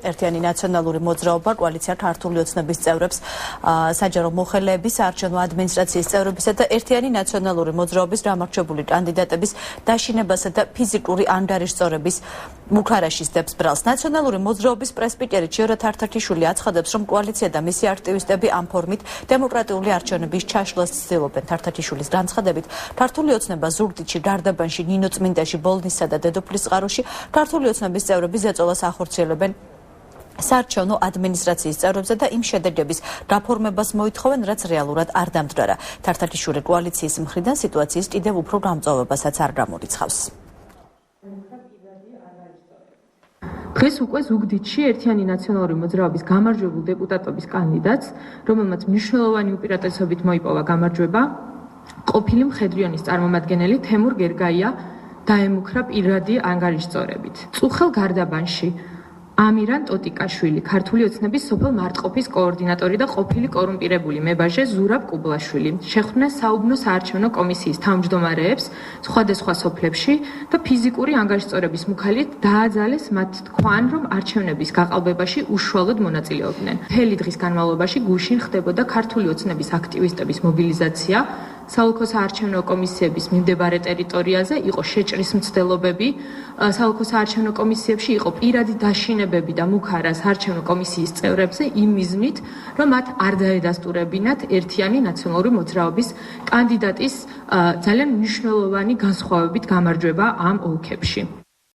ერთიანი ნაციონალური მოძრაობა კოალიცია ქართული ოცნების წევრებს საჯარო მოხელეების საარჩევნო ადმინისტრაციის წევრებისა და ერთიანი ნაციონალური მოძრაობის გამარჯვებული კანდიდატების დაშინებასა და ფიზიკური ანგარიშწორების მუქარაშის დებს ბრალს. ნაციონალური მოძრაობის პრესპიკერი ჩიორა თართათიშვილი აცხადებს, რომ კოალიცია და მისი აქტივისტები ამ ფორმით დემოკრატიული არჩევნების ჩაშლას ცდილობენ. თართათიშვილის განცხადებით, ქართული ოცნება ზუგდიდში, გარდაბანში, ნინოწმინდაში, ბოლნისსა და დედოფლის წყაროში ქართული ოცნების წევრები ზეწოლას ახორციელებენ საარჩევნო ადმინისტრაციის წევრებზე და იმ შედეგების გაფორმებას მოითხოვენ, რაც რეალურად არ დამდგარა. თართათიშვილი კოალიციის მხრიდან სიტუაციის კიდევ უფრო გამწვავებასაც არ გამორიცხავს. დღეს უკვე ზუგდიდში ერთიანი ნაციონალური მოძრაობის გამარჯვებულ დეპუტატობის კანდიდატს, რომელმაც მნიშვნელოვანი უპირატესობით მოიპოვა გამარჯვება, ყოფილი მხედრიონის წარმომადგენელი თემურ გერგაია დაემუქრა პირადი ანგარიშწორებით. წუხელ გარდაბანში ამირან ტოტიკაშვილი, ქართული ოცნების სოფელ მარტყოფის კოორდინატორი და ყოფილი კორუმპირებული მებაჟე ზურაბ კუბლაშვილი შეხვდნენ საუბნო საარჩევნო კომისიის თავმჯდომარეებს სხვადასხვა სოფლებში და ფიზიკური ანგარიშწორების მუქალით დააძალეს მათ თქვან, რომ არჩევნების გაყალბებაში უშუალოდ მონაწილეობდნენ. მთელი დღის განმავლობაში გუშინ ხდებოდა ქართული ოცნების აქტივისტების მობილიზაცია. საოლქო საარჩევნო კომისიების მიმდებარე ტერიტორიაზე იყო შეჭრის მცდელობები, საოლქო საარჩევნო კომისიებში იყო პირადი დაშინებები და მუქარა საარჩევნო კომისიის წევრებზე იმ მიზნით, რომ მათ არ დაედასტურებინათ ერთიანი ნაციონალური მოძრაობის კანდიდატის ძალიან მნიშვნელოვანი განსხვავებით გამარჯვება ამ ოლქებში.